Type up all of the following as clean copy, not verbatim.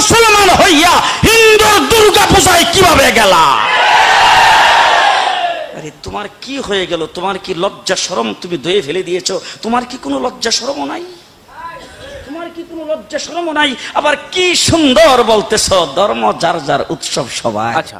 মুসলমান হইয়া হিন্দুর দুর্গা পূজায় কিভাবে গেলা? আরে তোমার কি হয়ে গেল? তোমার কি লজ্জা শরম তুমি ধুয়ে ফেলে দিয়েছো? তোমার কি কোনো লজ্জা শরমও নাই? তোমার কি কোনো লজ্জা শরমও নাই? আবার কি সুন্দর বলতেছো, ধর্ম যার যার, উৎসব সবাই। আচ্ছা,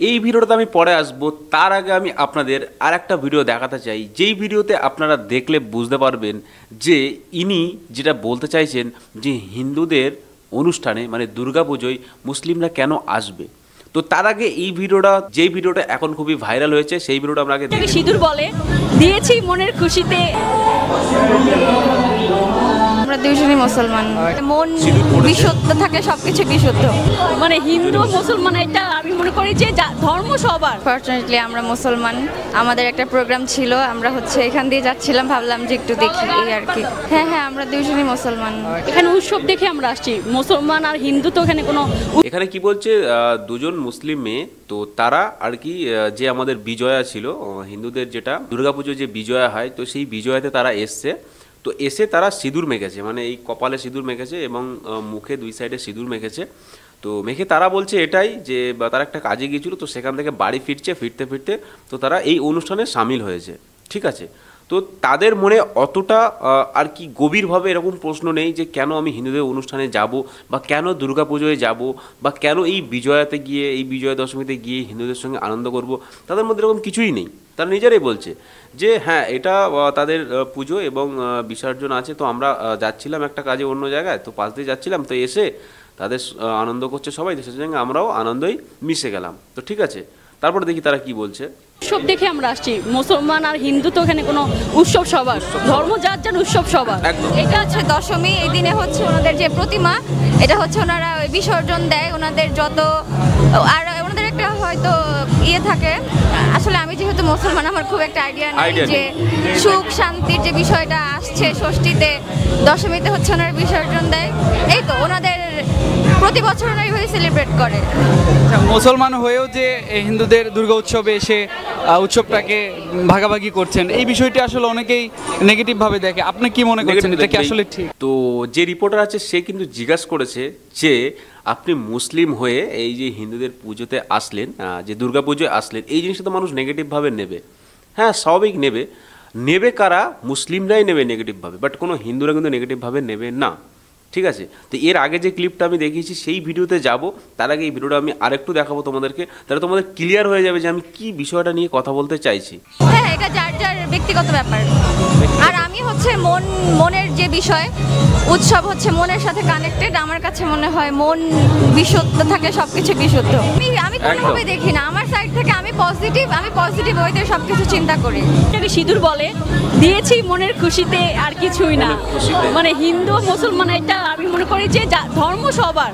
এই ভিডিওটাতে আমি পরে আসবো, তার আগে আমি আপনাদের আর একটা ভিডিও দেখাতে চাই, যেই ভিডিওতে আপনারা দেখলে বুঝতে পারবেন যে ইনি যেটা বলতে চাইছেন যে হিন্দুদের অনুষ্ঠানে মানে দুর্গাপুজোয় মুসলিমরা কেন আসবে। তো তার আগে এই ভিডিওটা, যেই ভিডিওটা এখন খুবই ভাইরাল হয়েছে, সেই ভিডিওটা আমরা আগে সিঁদুর বলে দিয়েছি মনের খুশিতে। আমরা দুইজনই মুসলমান, মন বিশুদ্ধ থাকে, সবকিছু বিশুদ্ধ। মানে হিন্দু মুসলমান এটা আমি মনে করি যে ধর্ম সবার। ফরচুনেটলি আমরা মুসলমান, আমাদের একটা প্রোগ্রাম ছিল, আমরা এখান দিয়ে যাচ্ছিলাম, ভাবলাম যে একটু দেখি এই আর কি। হ্যাঁ হ্যাঁ, আমরা দুইজনই মুসলমান। এখানে উৎসব দেখে আমরা আসছি, মুসলমান আর হিন্দু তো এখানে কোনো। এখানে কি বলছে, দুজন মুসলিম মেয়ে, তো তারা আর কি যে আমাদের বিজয়া ছিল হিন্দুদের, যেটা দুর্গাপুজো যে বিজয়া হয়, তো সেই বিজয়াতে তারা এসছে। তো এসে তারা সিঁদুর মেখেছে, মানে এই কপালে সিঁদুর মেখেছে এবং মুখে দুই সাইডে সিঁদুর মেখেছে। তো মেখে তারা বলছে এটাই যে তারা একটা কাজে গিয়েছিল, তো সেখান থেকে বাড়ি ফিরতে ফিরতে তো তারা এই অনুষ্ঠানে সামিল হয়েছে। ঠিক আছে, তো তাদের মনে অতটা আর কি গভীরভাবে এরকম প্রশ্ন নেই যে কেন আমি হিন্দুদের অনুষ্ঠানে যাব, বা কেন দুর্গাপুজোয় যাব, বা কেন এই বিজয়াতে গিয়ে, এই বিজয়া দশমীতে গিয়ে হিন্দুদের সঙ্গে আনন্দ করব। তাদের মধ্যে এরকম কিছুই নেই। তারা নিজেরাই বলছে যে হ্যাঁ, এটা তাদের পুজো এবং বিসর্জন আছে, তো আমরা যাচ্ছিলাম একটা কাজে অন্য জায়গায়, তো পাশ দিয়ে যাচ্ছিলাম, তো এসে তাদের আনন্দ করছে সবাই, দেশের সঙ্গে আমরাও আনন্দই মিশে গেলাম। তো ঠিক আছে, তারপরে দেখি তারা কি বলছে। উৎসব দেখে আমরা আসছি, মুসলমান আর হিন্দু তো এখানে কোনো উৎসব সবার, ধর্ম যার যার, উৎসব সবার। এটা হচ্ছে দশমী, এই দিনে ওনাদের যে প্রতিমা, এটা ওনারা বিসর্জন দেয়, ওনাদের যত আর ওনাদের একটা হয়তো ইয়ে থাকে। আসলে আমি যেহেতু মুসলমান, আমার খুব একটা আইডিয়া নেই যে সুখ শান্তির যে বিষয়টা আসছে ষষ্ঠীতে, দশমীতে ওনারা বিসর্জন দেয়। এই তো ওনাদের প্রতি বছর ওনারা এইভাবে সেলিব্রেট করে। মুসলমান হয়েও যে হিন্দুদের দুর্গা উৎসবে এসে উৎসবটাকে ভাগাভাগি করছেন, এই বিষয়টি আসলে অনেকেই নেগেটিভভাবে দেখে। আপনি কি মনে করছেন, এটা কি আসলে ঠিক? তো যে রিপোর্টার আছে সে কিন্তু জিজ্ঞাসা করেছে যে আপনি মুসলিম হয়ে এই যে হিন্দুদের পুজোতে আসলেন, যে দুর্গা পুজোয় আসলেন, এই জিনিসটা তো মানুষ নেগেটিভভাবে নেবে। হ্যাঁ, স্বাভাবিক নেবে কারা? মুসলিমরাই নেবে নেগেটিভভাবে, বাট কোনো হিন্দুরা কিন্তু নেগেটিভভাবে নেবে না। ঠিক আছে, তো এর আগে যে ক্লিপটা আমি দেখিয়েছি সেই ভিডিওতে যাব, তার আগে এই ভিডিওটা আমি আরেকটু দেখাবো তোমাদেরকে, তাহলে তোমাদের ক্লিয়ার হয়ে যাবে যে আমি কি বিষয়টা নিয়ে কথা বলতে চাইছি। হ্যাঁ, এটা যার যার ব্যক্তিগত ব্যাপার। আর আমি মনের যে বিষয়, উৎসব মনের সাথে কানেক্টেড। আমার কাছে মনে হয় মন বিশুদ্ধ থাকলে সবকিছু বিশুদ্ধ। আমি কোনোভাবে দেখি না, আমার সাইড থেকে আমি পজিটিভ ওয়েতে সবকিছু চিন্তা করি। এটাকে সিঁদুর বলে দিয়েছি মনের খুশিতে, আর কিছুই না। মানে হিন্দু মুসলমান এটা আমি মনে করি যে ধর্ম সবার,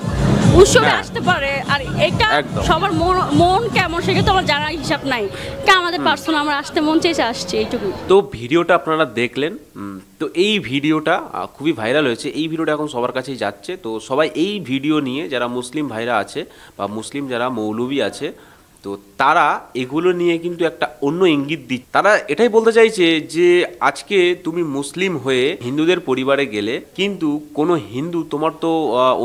উৎসবে আসতে পারে, আর এটা সবার মন কেমন সেটা তো আমার জানার হিসাব নাই। আমাদের পার্সোনাল আমরা আসতে মন চেয়েছে, আসছে, এইটুকু। তো ভিডিওটা আপনারা দেখলেন, তো এই ভিডিওটা খুবই ভাইরাল হয়েছে, এই ভিডিওটা এখন সবার কাছেই যাচ্ছে। তো সবাই এই ভিডিও নিয়ে, যারা মুসলিম ভাইরা আছে বা মুসলিম যারা মৌলবী আছে, তো তারা এগুলো নিয়ে কিন্তু একটা অন্য ইঙ্গিত দিচ্ছে। তারা এটাই বলতে চাইছে যে আজকে তুমি মুসলিম হয়ে হিন্দুদের পরিবারে গেলে, কিন্তু কোনো হিন্দু তোমার তো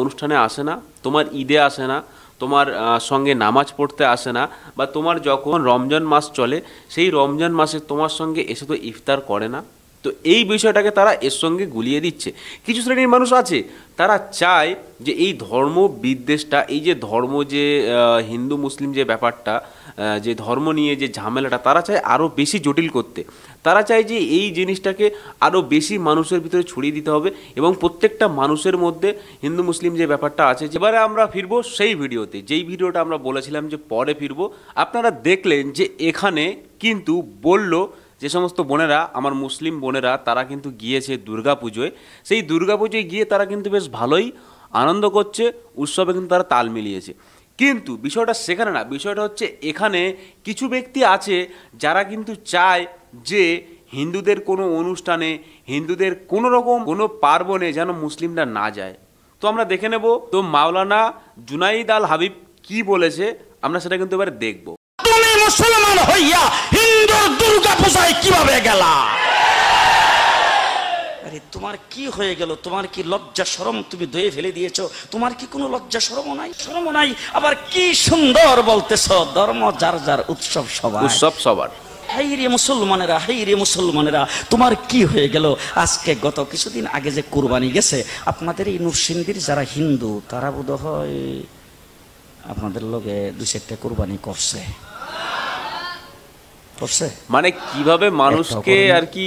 অনুষ্ঠানে আসে না, তোমার ঈদে আসে না, তোমার সঙ্গে নামাজ পড়তে আসে না, বা তোমার যখন রমজান মাস চলে সেই রমজান মাসে তোমার সঙ্গে এসে তো ইফতার করে না। তো এই বিষয়টাকে তারা এর সঙ্গে গুলিয়ে দিচ্ছে। কিছু শ্রেণীর মানুষ আছে, তারা চায় যে এই ধর্ম বিদ্বেষটা, এই যে ধর্ম, যে হিন্দু মুসলিম যে ব্যাপারটা, যে ধর্ম নিয়ে যে ঝামেলাটা, তারা চায় আরও বেশি জটিল করতে। তারা চায় যে এই জিনিসটাকে আরও বেশি মানুষের ভিতরে ছড়িয়ে দিতে হবে, এবং প্রত্যেকটা মানুষের মধ্যে হিন্দু মুসলিম যে ব্যাপারটা আছে। এবারে আমরা ফিরবো সেই ভিডিওতে, যেই ভিডিওটা আমরা বলেছিলাম যে পরে ফিরবো। আপনারা দেখলেন যে এখানে কিন্তু বলল যে সমস্ত বোনেরা, আমার মুসলিম বোনেরা, তারা কিন্তু গিয়েছে দুর্গাপুজোয়। সেই দুর্গাপুজোয় গিয়ে তারা কিন্তু বেশ ভালোই আনন্দ করছে, উৎসবে কিন্তু তারা তাল মিলিয়েছে। কিন্তু বিষয়টা সেখানে না, বিষয়টা হচ্ছে এখানে কিছু ব্যক্তি আছে যারা কিন্তু চায় যে হিন্দুদের কোনো অনুষ্ঠানে, হিন্দুদের কোনো রকম কোনো পার্বণে যেন মুসলিমরা না যায়। তো আমরা দেখে নেব তো মাওলানা জুনাইদ আল হাবিব কি বলেছে, আমরা সেটা কিন্তু এবারে দেখব। তুমি মুসলমান হইয়া হিন্দুর দুর্গা পূজায় কিভাবে গেলা? আরে তোমার কি হয়ে গেল? তোমার কি লজ্জা শরম তুমি ধুয়ে ফেলে দিয়েছো? তোমার কি কোনো লজ্জা শরমও নাই? শরমও নাই। আবার কি সুন্দর বলতেছ, ধর্ম যার যার, উৎসব সবার। উৎসব সবার। হাই রে মুসলমানেরা, হাই রে মুসলমানেরা, তোমার কি হয়ে গেল? আজকে গত কিছুদিন আগে যে কুরবানি গেছে, আপনাদের এই নরসিংদীর যারা হিন্দু তারা বোধ হয় আপনাদের লগে 2-4টা কুরবানি করছে। মানে কিভাবে মানুষকে আর কি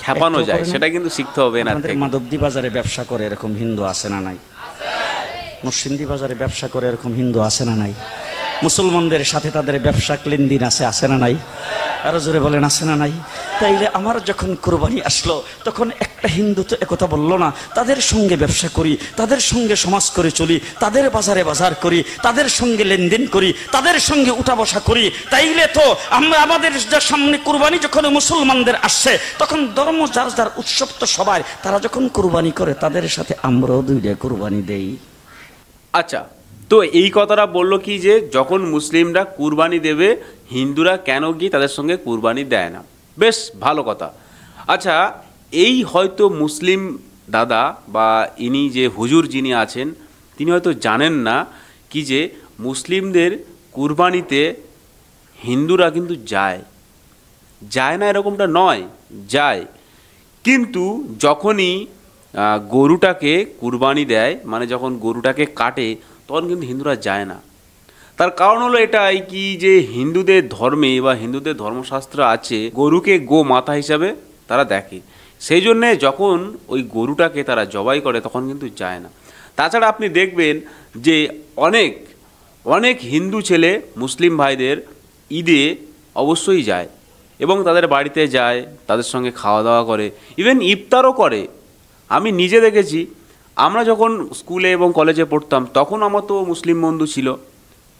খেপানো যায় সেটা কিন্তু শিখতে হবে না। মাধবদী বাজারে ব্যবসা করে এরকম হিন্দু আছে না নাই? নরসিংদী বাজারে ব্যবসা করে এরকম হিন্দু আছে না নাই? মুসলমানদের সাথে তাদের ব্যবসা লেনদেন আছে না নাই? আরো জোরে বলেন, আছে না নাই? তাইলে আমার যখন কোরবানি আসলো তখন একটা হিন্দু তো একথা বললো না, তাদের সঙ্গে ব্যবসা করি, তাদের সঙ্গে সমাজ করে চলি, তাদের বাজারে বাজার করি, তাদের সঙ্গে লেনদেন করি, তাদের সঙ্গে উঠা বসা করি। তাইলে তো আমরা আমাদের সামনে কোরবানি যখন মুসলমানদের আসছে তখন ধর্ম যার যার, উৎসব তো সবার। তারা যখন কোরবানি করে তাদের সাথে আমরাও 2টা কোরবানি দেই। আচ্ছা, তো এই কথাটা বললো কি যে যখন মুসলিমরা কুরবানি দেবে হিন্দুরা কেন গিয়ে তাদের সঙ্গে কুরবানি দেয় না? বেশ ভালো কথা। আচ্ছা, এই হয়তো মুসলিম দাদা বা ইনি যে হুজুর যিনি আছেন তিনি হয়তো জানেন না কি যে মুসলিমদের কুরবানিতে হিন্দুরা কিন্তু যায় না, এরকমটা নয়, যায়। কিন্তু যখনই গরুটাকে কুরবানি দেয়, মানে যখন গরুটাকে কাটে, তখন কিন্তু হিন্দুরা যায় না। তার কারণ হলো এটাই কি যে হিন্দুদের ধর্মে বা হিন্দুদের ধর্মশাস্ত্র আছে গরুকে গো মাতা হিসাবে তারা দেখে, সেই জন্যে যখন ওই গরুটাকে তারা জবাই করে তখন কিন্তু যায় না। তাছাড়া আপনি দেখবেন যে অনেক অনেক হিন্দু ছেলে মুসলিম ভাইদের ঈদে অবশ্যই যায় এবং তাদের বাড়িতে যায়, তাদের সঙ্গে খাওয়া দাওয়া করে, ইভেন ইফতারও করে। আমি নিজে দেখেছি, আমরা যখন স্কুলে এবং কলেজে পড়তাম তখন আমার তো মুসলিম বন্ধু ছিল,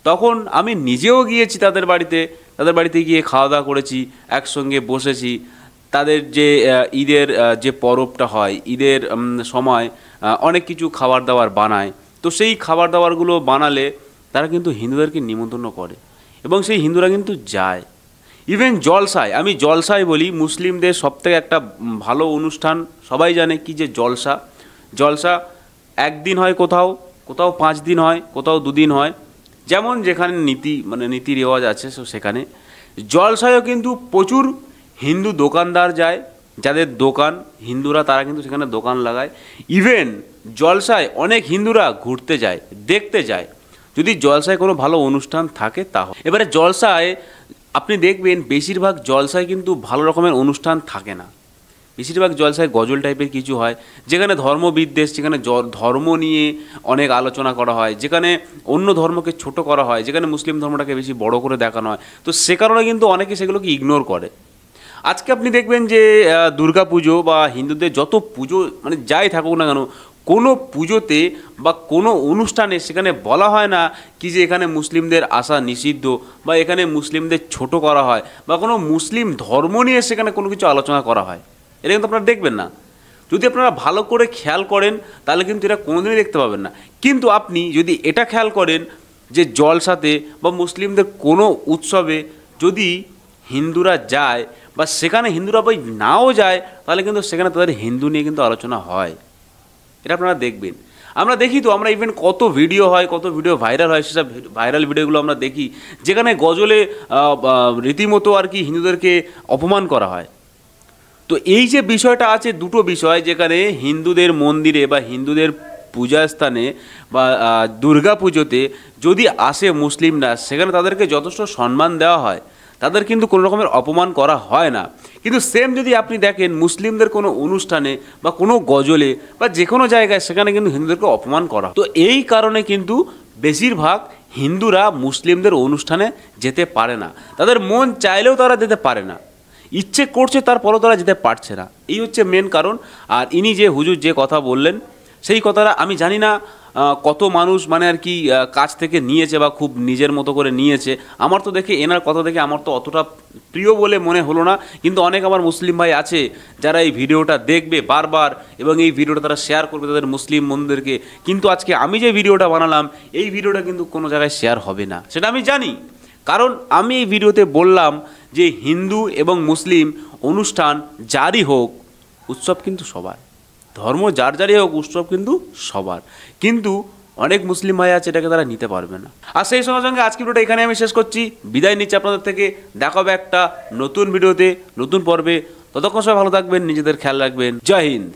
তখন আমি নিজেও গিয়েছি তাদের বাড়িতে গিয়ে খাওয়া দাওয়া করেছি, একসঙ্গে বসেছি। তাদের যে ঈদের যে পরবটা হয়, ঈদের সময় অনেক কিছু খাবার দাবার বানায়, তো সেই খাবার দাবারগুলো বানালে তারা কিন্তু হিন্দুদেরকে নিমন্ত্রণ করে এবং সেই হিন্দুরা কিন্তু যায়। ইভেন জলসায়, আমি জলসায় বলি, মুসলিমদের সবথেকে একটা ভালো অনুষ্ঠান সবাই জানে কি যে জলসা একদিন হয়, কোথাও 5 দিন হয়, কোথাও 2 দিন হয়, যেমন যেখানে নীতি রেওয়াজ আছে সেখানে। জলসায়ও কিন্তু প্রচুর হিন্দু দোকানদার যায়, যাদের দোকান হিন্দুরা তারা কিন্তু সেখানে দোকান লাগায়। ইভেন জলসায় অনেক হিন্দুরা ঘুরতে যায়, দেখতে যায়, যদি জলসায় কোনো ভালো অনুষ্ঠান থাকে তাহলে। এবারে জলসায় আপনি দেখবেন বেশিরভাগ জলসায় কিন্তু ভালো রকমের অনুষ্ঠান থাকে না, বেশিরভাগ জলসায় গজল টাইপের কিছু হয়, যেখানে ধর্মবিদ্বেষ, যেখানে ধর্ম নিয়ে অনেক আলোচনা করা হয়, যেখানে অন্য ধর্মকে ছোট করা হয়, যেখানে মুসলিম ধর্মটাকে বেশি বড় করে দেখানো হয়। তো সে কারণে কিন্তু অনেকে সেগুলোকে ইগনোর করে। আজকে আপনি দেখবেন যে দুর্গা পুজো বা হিন্দুদের যত পুজো মানে যাই থাকুক না কেন, কোনো পুজোতে বা কোনো অনুষ্ঠানে সেখানে বলা হয় না কি যে এখানে মুসলিমদের আসা নিষিদ্ধ বা এখানে মুসলিমদের ছোট করা হয় বা কোনো মুসলিম ধর্ম নিয়ে সেখানে কোনো কিছু আলোচনা করা হয়। এটা কিন্তু আপনারা দেখবেন না। যদি আপনারা ভালো করে খেয়াল করেন তাহলে কিন্তু এটা কোনোদিনই দেখতে পাবেন না। কিন্তু আপনি যদি এটা খেয়াল করেন যে জলসাতে বা মুসলিমদের কোনো উৎসবে যদি হিন্দুরা যায় বা সেখানে হিন্দুরা ভাই নাও যায়, তাহলে কিন্তু সেখানে তাদের হিন্দু নিয়ে কিন্তু আলোচনা হয়। এটা আপনারা দেখবেন। আমরা দেখি তো, আমরা ইভেন কত ভিডিও হয়, কত ভিডিও ভাইরাল হয়, সেসব ভাইরাল ভিডিওগুলো আমরা দেখি যেখানে গজলে রীতিমতো আর কি হিন্দুদেরকে অপমান করা হয়। তো এই যে বিষয়টা আছে, দুটো বিষয়, যেখানে হিন্দুদের মন্দিরে বা হিন্দুদের পূজাস্থানে বা দুর্গা পুজোতে যদি আসে মুসলিমরা, সেখানে তাদেরকে যথেষ্ট সম্মান দেওয়া হয়, তাদের কিন্তু কোনো রকমের অপমান করা হয় না। কিন্তু সেম যদি আপনি দেখেন মুসলিমদের কোনো অনুষ্ঠানে বা কোনো গজলে বা যে কোনো জায়গায়, সেখানে কিন্তু হিন্দুদেরকে অপমান করা। তো এই কারণে কিন্তু বেশিরভাগ হিন্দুরা মুসলিমদের অনুষ্ঠানে যেতে পারে না, তাদের মন চাইলেও তারা যেতে পারে না, ইচ্ছে করছে তারপরও তারা যেতে পারছে না। এই হচ্ছে মেন কারণ। আর ইনি যে হুজুর যে কথা বললেন সেই কথাটা আমি জানি না কত মানুষ মানে আর কি কাছ থেকে নিয়েছে বা খুব নিজের মতো করে নিয়েছে। আমার তো দেখে এনার কথা দেখে আমার তো অতটা প্রিয় বলে মনে হলো না, কিন্তু অনেক আমার মুসলিম ভাই আছে যারা এই ভিডিওটা দেখবে বারবার এবং এই ভিডিওটা তারা শেয়ার করবে তাদের মুসলিম বন্ধুদেরকে। কিন্তু আজকে আমি যে ভিডিওটা বানালাম এই ভিডিওটা কিন্তু কোনো জায়গায় শেয়ার হবে না, সেটা আমি জানি। কারণ আমি এই ভিডিওতে বললাম যে হিন্দু এবং মুসলিম অনুষ্ঠান যারই হোক, উৎসব কিন্তু সবার। ধর্ম যার যারই হোক, উৎসব কিন্তু সবার। কিন্তু অনেক মুসলিম ভাই আছে এটাকে তারা নিতে পারবে না। আর সেই সঙ্গে সঙ্গে আজকে ভিডিওটা এখানে আমি শেষ করছি, বিদায় নিচ্ছি আপনাদের থেকে। দেখা হবে একটা নতুন ভিডিওতে, নতুন পর্বে। ততক্ষণ সবাই ভালো থাকবেন, নিজেদের খেয়াল রাখবেন। জয় হিন্দ।